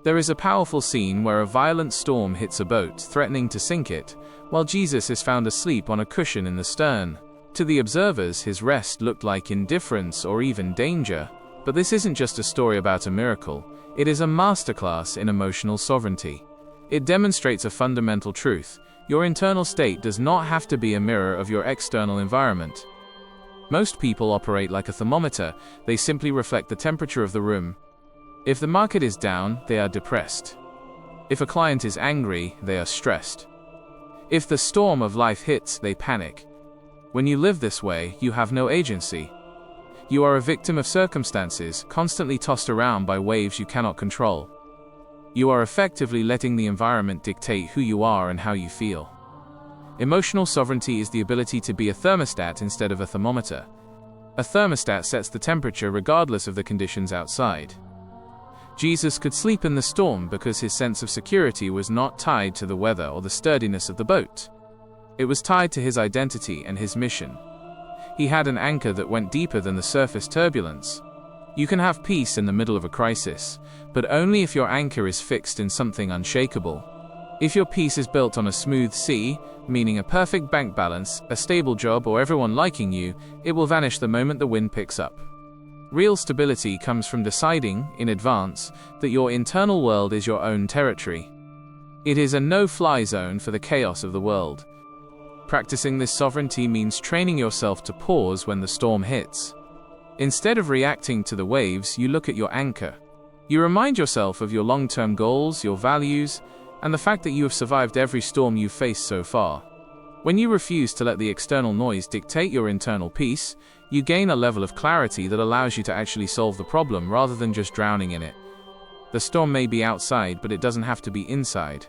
There is a powerful scene where a violent storm hits a boat, threatening to sink it, while Jesus is found asleep on a cushion in the stern. To the observers, his rest looked like indifference or even danger. But this isn't just a story about a miracle, it is a masterclass in emotional sovereignty. It demonstrates a fundamental truth: your internal state does not have to be a mirror of your external environment. Most people operate like a thermometer, they simply reflect the temperature of the room. If the market is down, they are depressed. If a client is angry, they are stressed. If the storm of life hits, they panic. When you live this way, you have no agency. You are a victim of circumstances, constantly tossed around by waves you cannot control. You are effectively letting the environment dictate who you are and how you feel. Emotional sovereignty is the ability to be a thermostat instead of a thermometer. A thermostat sets the temperature regardless of the conditions outside. Jesus could sleep in the storm because his sense of security was not tied to the weather or the sturdiness of the boat. It was tied to his identity and his mission. He had an anchor that went deeper than the surface turbulence. You can have peace in the middle of a crisis, but only if your anchor is fixed in something unshakable. If your peace is built on a smooth sea, meaning a perfect bank balance, a stable job, or everyone liking you, it will vanish the moment the wind picks up. Real stability comes from deciding, in advance, that your internal world is your own territory. It is a no-fly zone for the chaos of the world. Practicing this sovereignty means training yourself to pause when the storm hits. Instead of reacting to the waves, you look at your anchor. You remind yourself of your long-term goals, your values, and the fact that you have survived every storm you've faced so far. When you refuse to let the external noise dictate your internal peace, you gain a level of clarity that allows you to actually solve the problem rather than just drowning in it. The storm may be outside, but it doesn't have to be inside.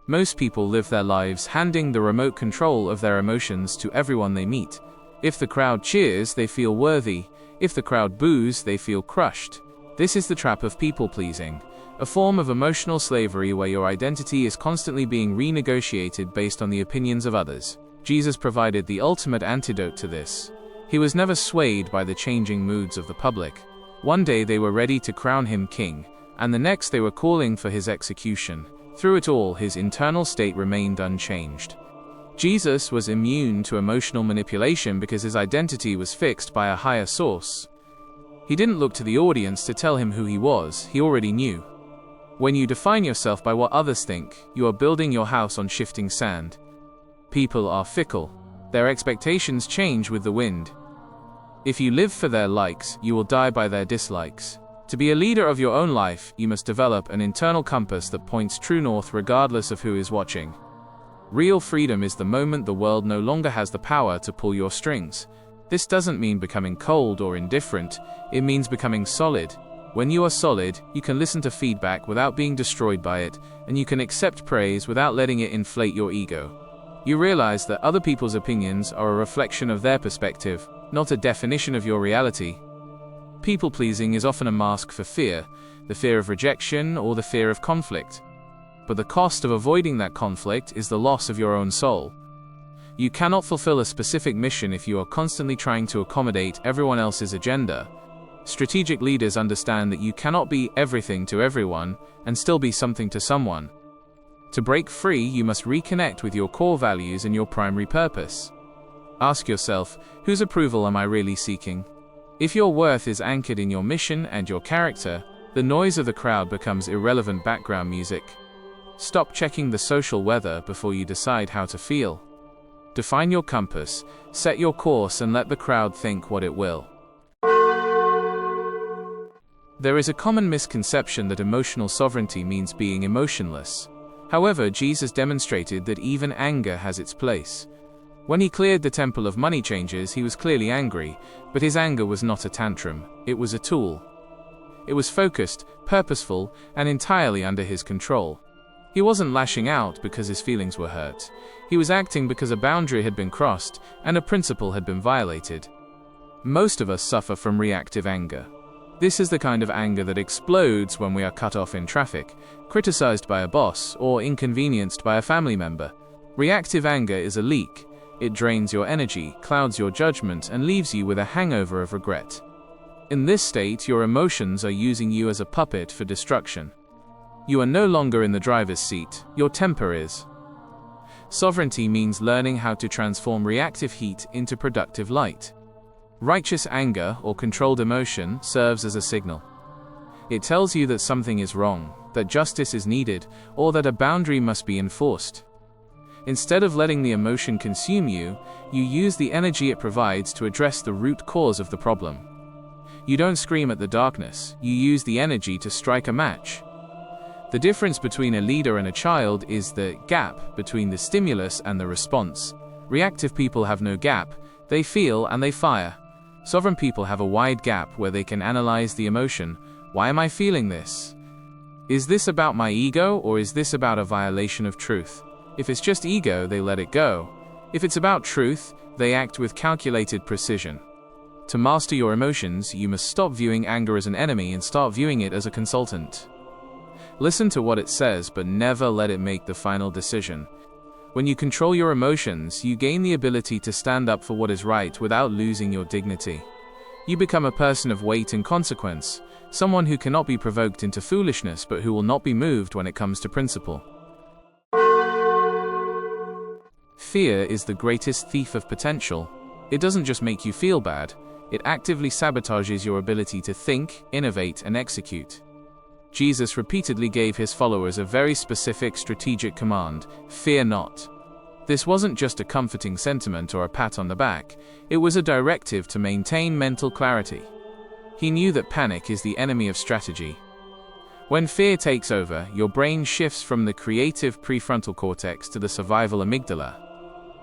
Most people live their lives handing the remote control of their emotions to everyone they meet. If the crowd cheers, they feel worthy. If the crowd boos, they feel crushed. This is the trap of people-pleasing, a form of emotional slavery where your identity is constantly being renegotiated based on the opinions of others. Jesus provided the ultimate antidote to this. He was never swayed by the changing moods of the public. One day they were ready to crown him king, and the next they were calling for his execution. Through it all, his internal state remained unchanged. Jesus was immune to emotional manipulation because his identity was fixed by a higher source. He didn't look to the audience to tell him who he was, he already knew. When you define yourself by what others think, you are building your house on shifting sand. People are fickle. Their expectations change with the wind. If you live for their likes, you will die by their dislikes. To be a leader of your own life, you must develop an internal compass that points true north regardless of who is watching. Real freedom is the moment the world no longer has the power to pull your strings. This doesn't mean becoming cold or indifferent, it means becoming solid. When you are solid, you can listen to feedback without being destroyed by it, and you can accept praise without letting it inflate your ego. You realize that other people's opinions are a reflection of their perspective, not a definition of your reality. People-pleasing is often a mask for fear, the fear of rejection or the fear of conflict. But the cost of avoiding that conflict is the loss of your own soul. You cannot fulfill a specific mission if you are constantly trying to accommodate everyone else's agenda. Strategic leaders understand that you cannot be everything to everyone and still be something to someone. To break free, you must reconnect with your core values and your primary purpose. Ask yourself, whose approval am I really seeking? If your worth is anchored in your mission and your character, the noise of the crowd becomes irrelevant background music. Stop checking the social weather before you decide how to feel. Define your compass, set your course, and let the crowd think what it will. There is a common misconception that emotional sovereignty means being emotionless. However, Jesus demonstrated that even anger has its place. When he cleared the temple of money changers, he was clearly angry, but his anger was not a tantrum, it was a tool. It was focused, purposeful, and entirely under his control. He wasn't lashing out because his feelings were hurt. He was acting because a boundary had been crossed and a principle had been violated. Most of us suffer from reactive anger. This is the kind of anger that explodes when we are cut off in traffic, criticized by a boss, or inconvenienced by a family member. Reactive anger is a leak. It drains your energy, clouds your judgment, and leaves you with a hangover of regret. In this state, your emotions are using you as a puppet for destruction. You are no longer in the driver's seat, your temper is. Sovereignty means learning how to transform reactive heat into productive light. Righteous anger or controlled emotion serves as a signal. It tells you that something is wrong, that justice is needed, or that a boundary must be enforced. Instead of letting the emotion consume you, you use the energy it provides to address the root cause of the problem. You don't scream at the darkness, you use the energy to strike a match. The difference between a leader and a child is the gap between the stimulus and the response. Reactive people have no gap, they feel and they fire. Sovereign people have a wide gap where they can analyze the emotion. Why am I feeling this? Is this about my ego, or is this about a violation of truth? If it's just ego, they let it go. If it's about truth, they act with calculated precision. To master your emotions, you must stop viewing anger as an enemy and start viewing it as a consultant. Listen to what it says, but never let it make the final decision. When you control your emotions, you gain the ability to stand up for what is right without losing your dignity. You become a person of weight and consequence, someone who cannot be provoked into foolishness but who will not be moved when it comes to principle. Fear is the greatest thief of potential. It doesn't just make you feel bad, it actively sabotages your ability to think, innovate, and execute. Jesus repeatedly gave his followers a very specific strategic command: fear not. This wasn't just a comforting sentiment or a pat on the back, it was a directive to maintain mental clarity. He knew that panic is the enemy of strategy. When fear takes over, your brain shifts from the creative prefrontal cortex to the survival amygdala.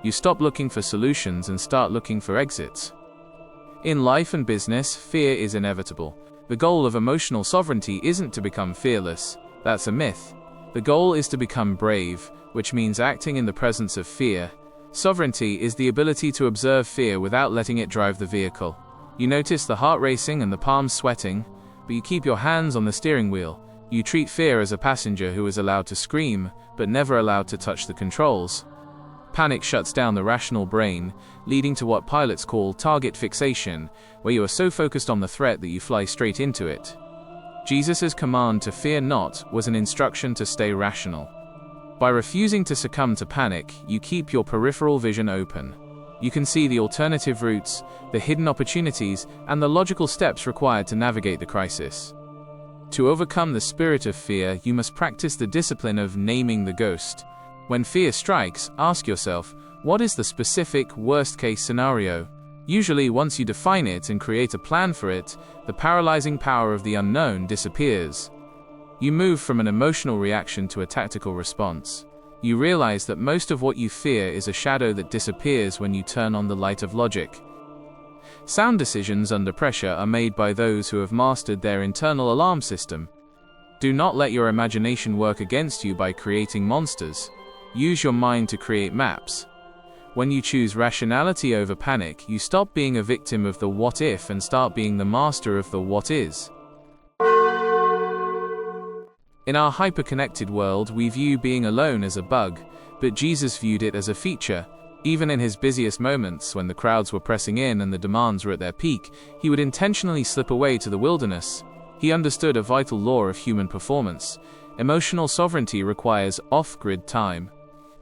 You stop looking for solutions and start looking for exits. In life and business, fear is inevitable. The goal of emotional sovereignty isn't to become fearless, that's a myth. The goal is to become brave, which means acting in the presence of fear. Sovereignty is the ability to observe fear without letting it drive the vehicle. You notice the heart racing and the palms sweating, but you keep your hands on the steering wheel. You treat fear as a passenger who is allowed to scream, but never allowed to touch the controls. Panic shuts down the rational brain, leading to what pilots call target fixation, where you are so focused on the threat that you fly straight into it. Jesus' command to fear not was an instruction to stay rational. By refusing to succumb to panic, you keep your peripheral vision open. You can see the alternative routes, the hidden opportunities, and the logical steps required to navigate the crisis. To overcome the spirit of fear, you must practice the discipline of naming the ghost. When fear strikes, ask yourself, what is the specific worst-case scenario? Usually, once you define it and create a plan for it, the paralyzing power of the unknown disappears. You move from an emotional reaction to a tactical response. You realize that most of what you fear is a shadow that disappears when you turn on the light of logic. Sound decisions under pressure are made by those who have mastered their internal alarm system. Do not let your imagination work against you by creating monsters. Use your mind to create maps. When you choose rationality over panic, you stop being a victim of the what if and start being the master of the what is. In our hyper-connected world, we view being alone as a bug, but Jesus viewed it as a feature. Even in his busiest moments, when the crowds were pressing in and the demands were at their peak, he would intentionally slip away to the wilderness. He understood a vital law of human performance. Emotional sovereignty requires off-grid time.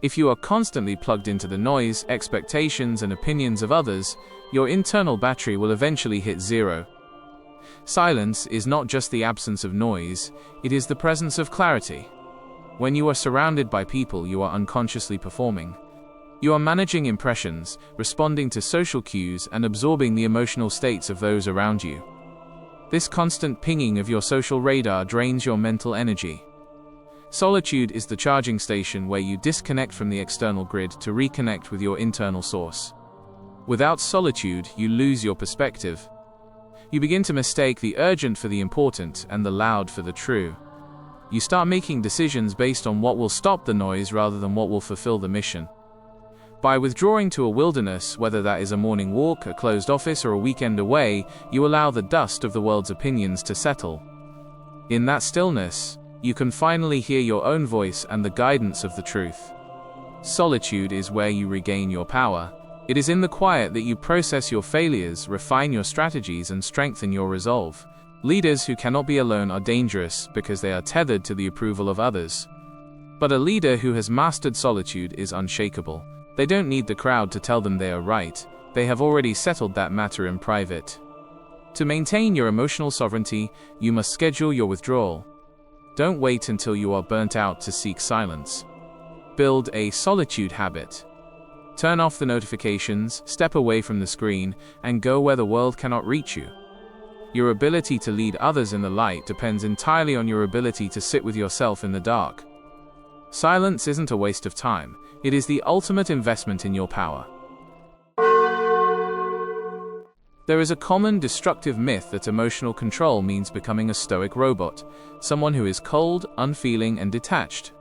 If you are constantly plugged into the noise, expectations, and opinions of others, your internal battery will eventually hit zero. Silence is not just the absence of noise, it is the presence of clarity. When you are surrounded by people, you are unconsciously performing. You are managing impressions, responding to social cues, and absorbing the emotional states of those around you. This constant pinging of your social radar drains your mental energy. Solitude is the charging station where you disconnect from the external grid to reconnect with your internal source. Without solitude, you lose your perspective. You begin to mistake the urgent for the important and the loud for the true. You start making decisions based on what will stop the noise rather than what will fulfill the mission. By withdrawing to a wilderness, whether that is a morning walk, a closed office, or a weekend away, you allow the dust of the world's opinions to settle. In that stillness, you can finally hear your own voice and the guidance of the truth. Solitude is where you regain your power. It is in the quiet that you process your failures, refine your strategies, and strengthen your resolve. Leaders who cannot be alone are dangerous because they are tethered to the approval of others. But a leader who has mastered solitude is unshakable. They don't need the crowd to tell them they are right. They have already settled that matter in private. To maintain your emotional sovereignty, you must schedule your withdrawal. Don't wait until you are burnt out to seek silence. Build a solitude habit. Turn off the notifications, step away from the screen, and go where the world cannot reach you. Your ability to lead others in the light depends entirely on your ability to sit with yourself in the dark. Silence isn't a waste of time. It is the ultimate investment in your power. There is a common destructive myth that emotional control means becoming a stoic robot, someone who is cold, unfeeling, and detached.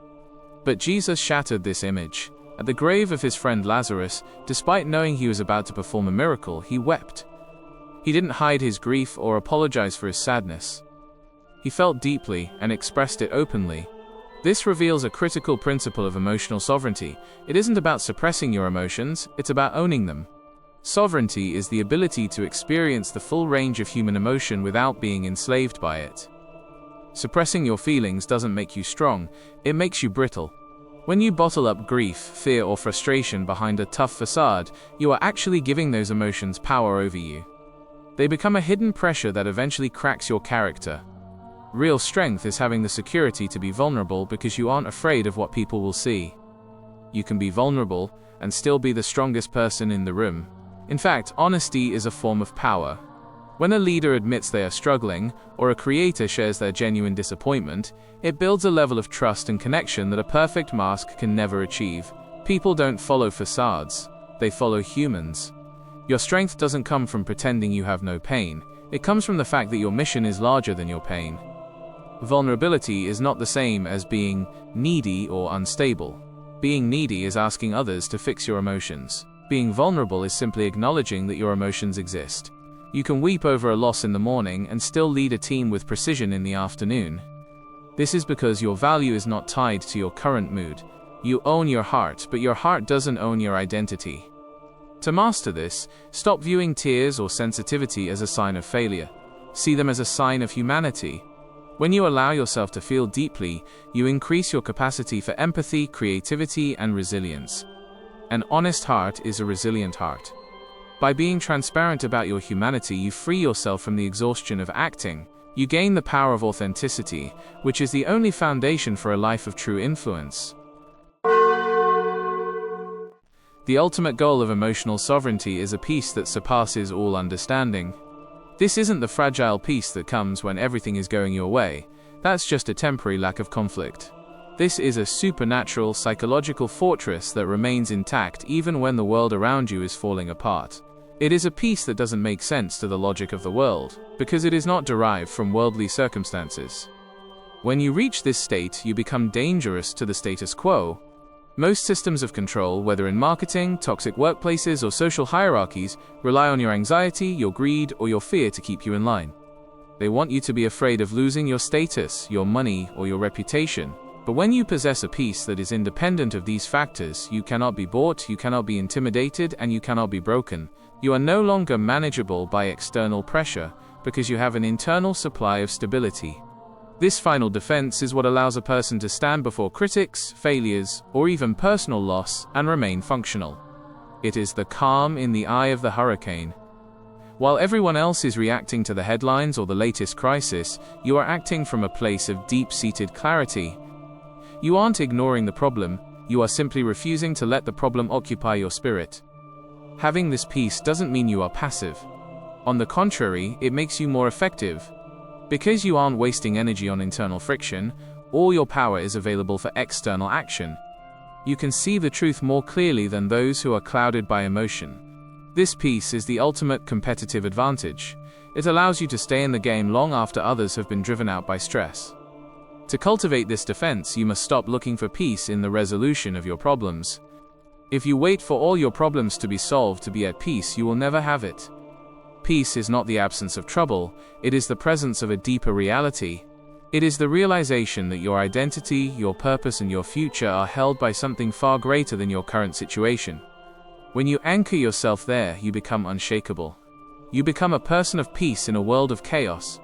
But Jesus shattered this image. At the grave of his friend Lazarus, despite knowing he was about to perform a miracle, he wept. He didn't hide his grief or apologize for his sadness. He felt deeply and expressed it openly. This reveals a critical principle of emotional sovereignty. It isn't about suppressing your emotions, it's about owning them. Sovereignty is the ability to experience the full range of human emotion without being enslaved by it. Suppressing your feelings doesn't make you strong, it makes you brittle. When you bottle up grief, fear, or frustration behind a tough facade, you are actually giving those emotions power over you. They become a hidden pressure that eventually cracks your character. Real strength is having the security to be vulnerable because you aren't afraid of what people will see. You can be vulnerable and still be the strongest person in the room. In fact, honesty is a form of power. When a leader admits they are struggling, or a creator shares their genuine disappointment, it builds a level of trust and connection that a perfect mask can never achieve. People don't follow facades, they follow humans. Your strength doesn't come from pretending you have no pain, it comes from the fact that your mission is larger than your pain. Vulnerability is not the same as being needy or unstable. Being needy is asking others to fix your emotions. Being vulnerable is simply acknowledging that your emotions exist. You can weep over a loss in the morning and still lead a team with precision in the afternoon. This is because your value is not tied to your current mood. You own your heart, but your heart doesn't own your identity. To master this, stop viewing tears or sensitivity as a sign of failure. See them as a sign of humanity. When you allow yourself to feel deeply, you increase your capacity for empathy, creativity, and resilience. An honest heart is a resilient heart. By being transparent about your humanity, you free yourself from the exhaustion of acting. You gain the power of authenticity, which is the only foundation for a life of true influence. The ultimate goal of emotional sovereignty is a peace that surpasses all understanding. This isn't the fragile peace that comes when everything is going your way. That's just a temporary lack of conflict. This is a supernatural, psychological fortress that remains intact even when the world around you is falling apart. It is a peace that doesn't make sense to the logic of the world, because it is not derived from worldly circumstances. When you reach this state, you become dangerous to the status quo. Most systems of control, whether in marketing, toxic workplaces, or social hierarchies, rely on your anxiety, your greed, or your fear to keep you in line. They want you to be afraid of losing your status, your money, or your reputation. But when you possess a peace that is independent of these factors, you cannot be bought, you cannot be intimidated, and you cannot be broken. You are no longer manageable by external pressure, because you have an internal supply of stability. This final defense is what allows a person to stand before critics, failures, or even personal loss and remain functional. It is the calm in the eye of the hurricane. While everyone else is reacting to the headlines or the latest crisis, you are acting from a place of deep-seated clarity. You aren't ignoring the problem, you are simply refusing to let the problem occupy your spirit. Having this peace doesn't mean you are passive. On the contrary, it makes you more effective. Because you aren't wasting energy on internal friction, all your power is available for external action. You can see the truth more clearly than those who are clouded by emotion. This peace is the ultimate competitive advantage. It allows you to stay in the game long after others have been driven out by stress. To cultivate this defense, you must stop looking for peace in the resolution of your problems. If you wait for all your problems to be solved to be at peace, you will never have it. Peace is not the absence of trouble, it is the presence of a deeper reality. It is the realization that your identity, your purpose, and your future are held by something far greater than your current situation. When you anchor yourself there, you become unshakable. You become a person of peace in a world of chaos,